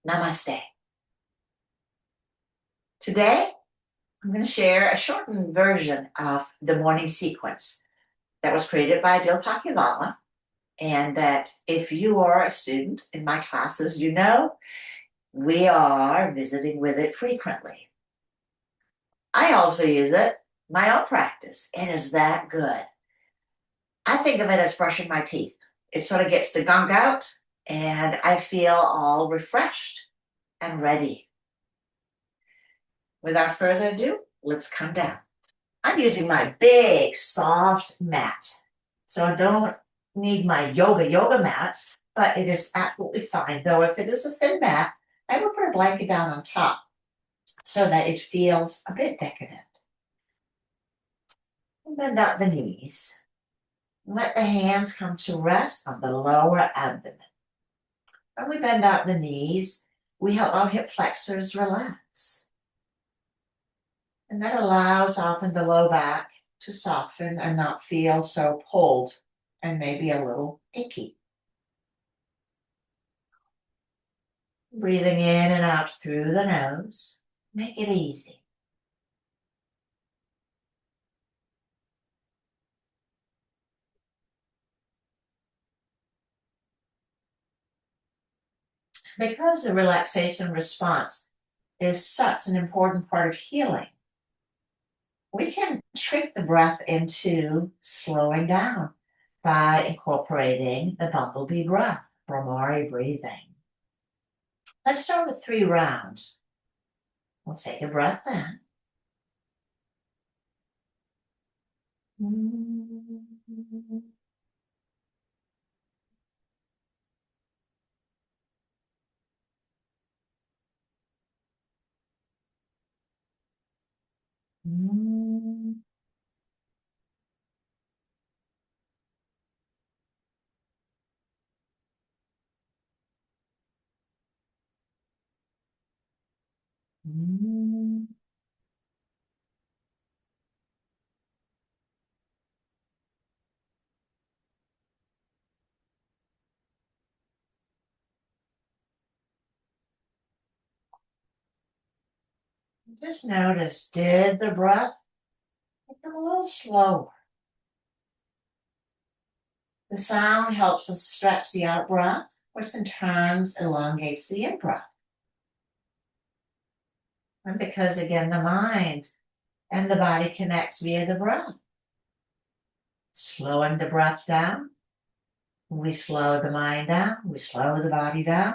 Namaste. Today, I'm going to share a shortened version of the morning sequence that was created by Dil Pakivala, and that if you are a student in my classes, you know we are visiting with it frequently. I also use it in my own practice. It is that good. I think of it as brushing my teeth. It sort of gets the gunk out, and I feel all refreshed and ready. Without further ado, let's come down. I'm using my big, soft mat. So I don't need my yoga mat, but it is absolutely fine. Though if it is a thin mat, I will put a blanket down on top so that it feels a bit decadent. Bend out the knees. Let the hands come to rest on the lower abdomen. When we bend out the knees, we help our hip flexors relax. And that allows often the low back to soften and not feel so pulled and maybe a little achy. Breathing in and out through the nose. Make it easy. Because the relaxation response is such an important part of healing, we can trick the breath into slowing down by incorporating the bumblebee breath, Brahmari breathing. Let's start with 3 rounds. We'll take a breath in. Just notice, did the breath become a little slower? The sound helps us stretch the out breath, which in turn elongates the in breath. And because again, the mind and the body connects via the breath. Slowing the breath down, we slow the mind down, we slow the body down,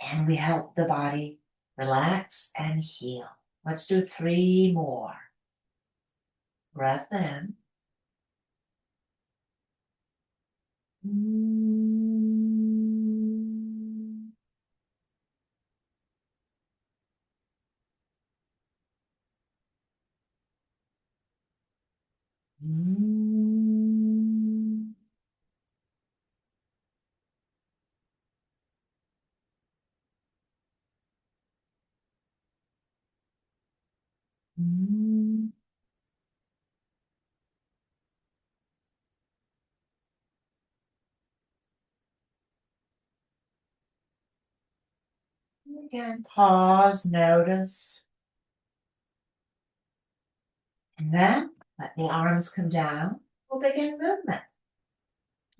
and we help the body relax and heal. Let's do 3 more. Breath in. Again, pause, notice. And then let the arms come down. We'll begin movement.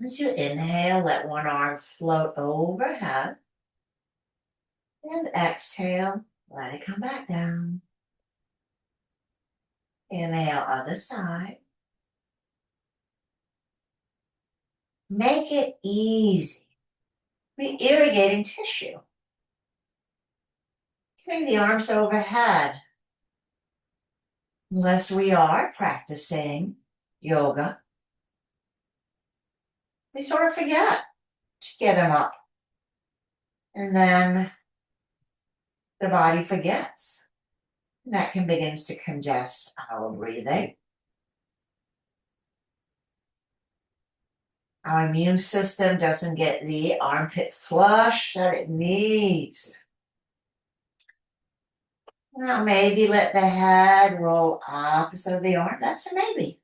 As you inhale, let one arm float overhead. And exhale, let it come back down. Inhale, other side. Make it easy. Re-irrigating tissue. Bring the arms overhead. Unless we are practicing yoga, we sort of forget to get them up. And then the body forgets. And that can begin to congest our breathing. Our immune system doesn't get the armpit flush that it needs. Now maybe let the head roll opposite of the arm. That's a maybe.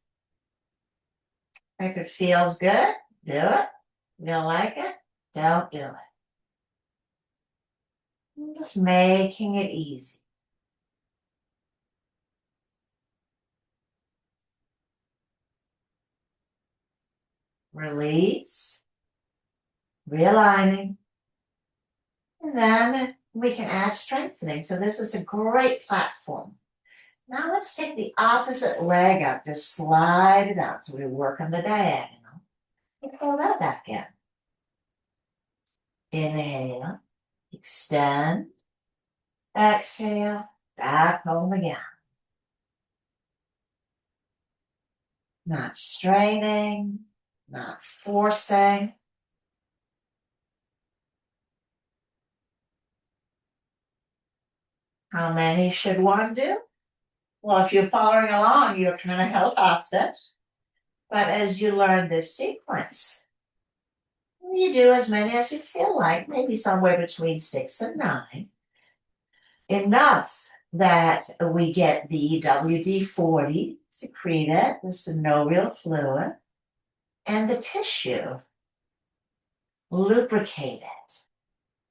If it feels good, do it. You don't like it, don't do it. Just making it easy. Release, realigning, and then we can add strengthening. So this is a great platform. Now let's take the opposite leg up, just slide it out. So we work on the diagonal. And pull that back in. Inhale, extend, exhale, back home again. Not straining, not forcing. How many should one do? Well, if you're following along, you're kind of held hostage. But as you learn this sequence, you do as many as you feel like, maybe somewhere between 6 and 9. Enough that we get the WD-40 secreted, the synovial fluid, and the tissue lubricated,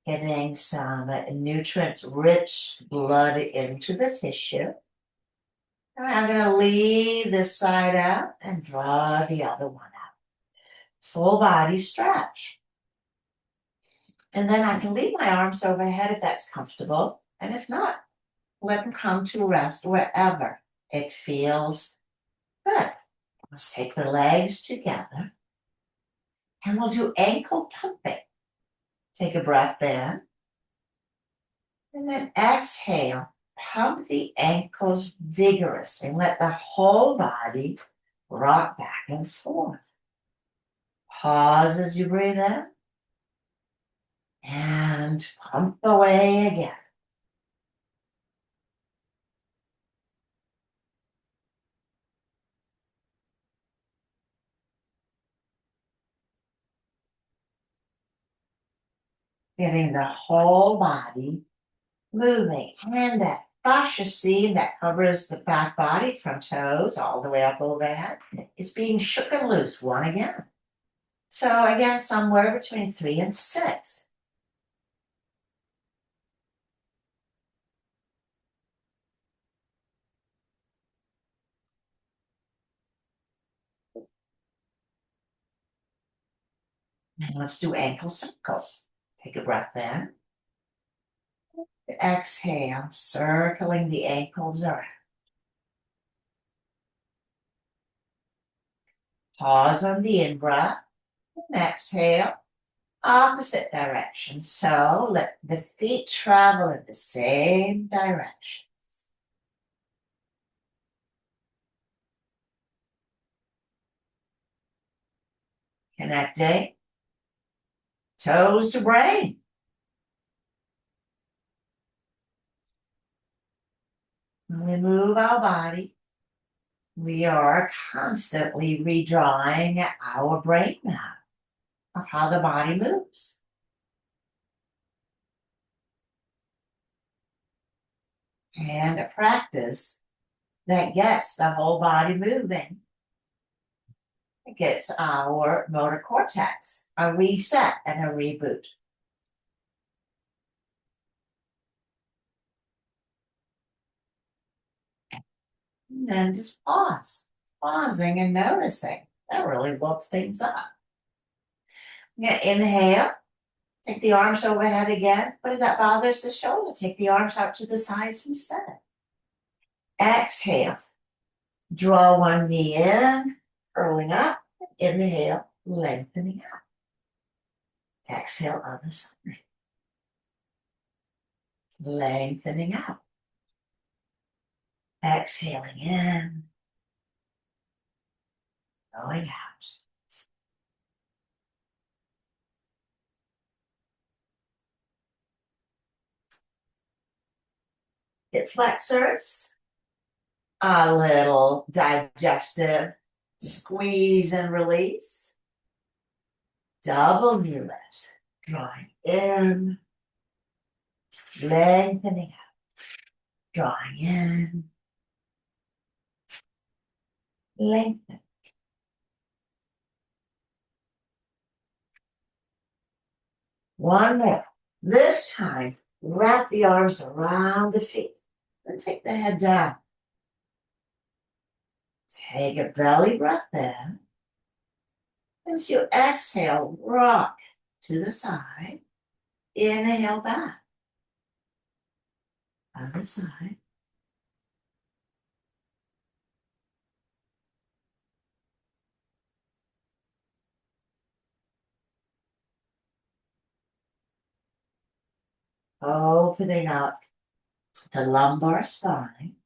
getting some nutrient-rich blood into the tissue. And I'm going to leave this side out and draw the other one out. Full body stretch. And then I can leave my arms overhead if that's comfortable. And if not, let them come to rest wherever it feels good. Let's take the legs together and we'll do ankle pumping. Take a breath in and then exhale. Pump the ankles vigorously and let the whole body rock back and forth. Pause as you breathe in and pump away again. Getting the whole body moving. And that fascia seam that covers the back body from toes all the way up overhead is being shook and loose one again. So again, somewhere between 3 and 6. And let's do ankle circles. Take a breath in. Exhale, circling the ankles around. Pause on the in-breath and exhale, opposite direction. So let the feet travel in the same direction. Connecting toes to brain. When we move our body, we are constantly redrawing our brain map of how the body moves. And a practice that gets the whole body moving. It gets our motor cortex a reset and a reboot. And then just pause, pausing and noticing. That really woke things up. I'm going to inhale, take the arms overhead again, but if that bothers the shoulder, take the arms out to the sides instead. Exhale, draw one knee in, curling up, inhale, lengthening out. Exhale, other side. Lengthening out. Exhaling in, going out. Hip flexors, a little digestive squeeze and release. Double knee lift, drawing in, lengthening out, drawing in, lengthen. One more. This time, Wrap the arms around the feet. Then take the head down. Take a belly breath in. As you exhale, rock to the side. Inhale back. Other side. Opening up the lumbar spine,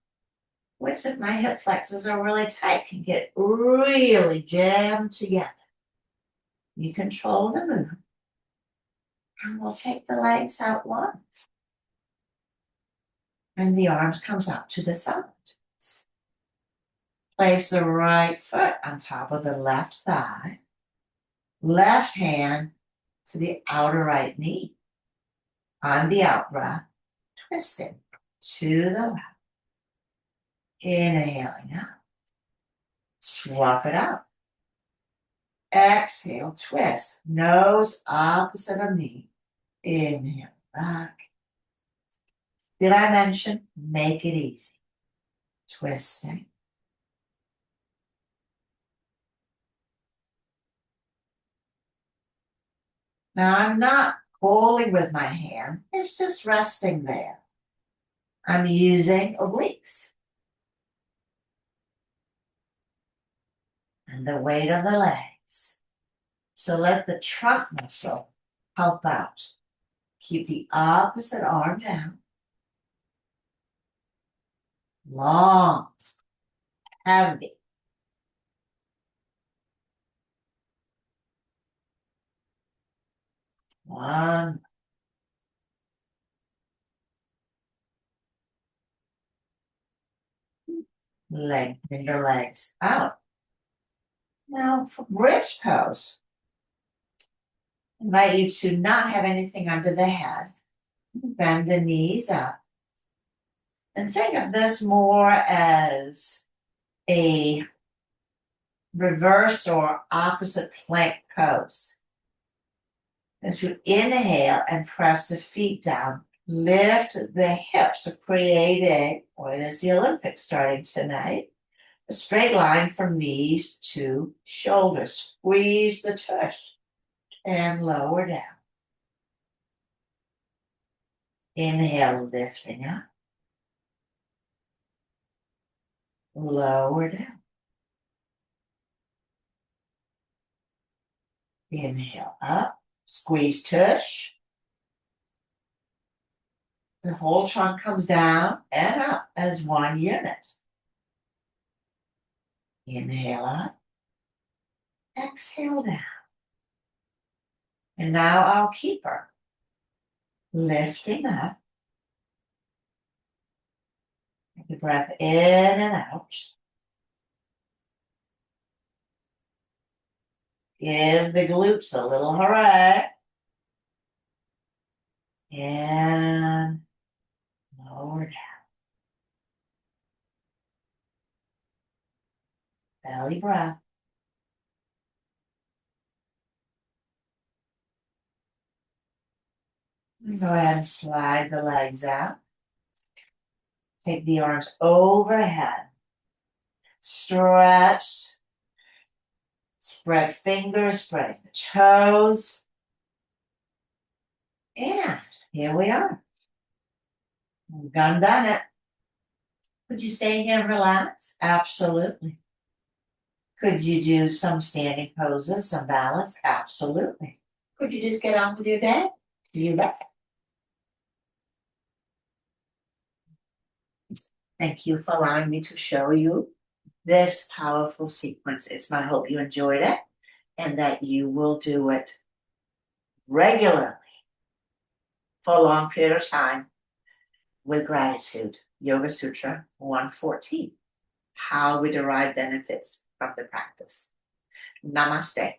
which if my hip flexors are really tight can get really jammed together. You control the move. And we'll take the legs out once. And the arms comes out to the side. Place the right foot on top of the left thigh. Left hand to the outer right knee. On the out breath, twisting to the left. Inhaling out. Swap it out. Exhale, twist. Nose opposite of knee. Inhale back. Did I mention? Make it easy. Twisting. Now I'm not pulling with my hand. It's just resting there. I'm using obliques. And the weight of the legs. So let the trunk muscle help out. Keep the opposite arm down. Long, heavy. One. Lengthen the legs out. Now for bridge pose. I invite you to not have anything under the head. Bend the knees up. And think of this more as a reverse or opposite plank pose. As you inhale and press the feet down, lift the hips, creating, or it is the Olympics starting tonight, a straight line from knees to shoulders. Squeeze the tush and lower down. Inhale, lifting up. Lower down. Inhale up. Squeeze tush. The whole trunk comes down and up as one unit. Inhale up. Exhale down. And now I'll keep her. Lifting up. Take the breath in and out. Give the glutes a little hooray. And lower down. Belly breath. And go ahead and slide the legs out. Take the arms overhead. Stretch. Spread fingers, spreading the toes. And here we are. We've done it. Could you stay here and relax? Absolutely. Could you do some standing poses, some balance? Absolutely. Could you just get on with your day? You bet. Thank you for allowing me to show you this powerful sequence. It's my hope you enjoyed it and that you will do it regularly for a long period of time with gratitude. Yoga Sutra 114. How we derive benefits from the practice. Namaste.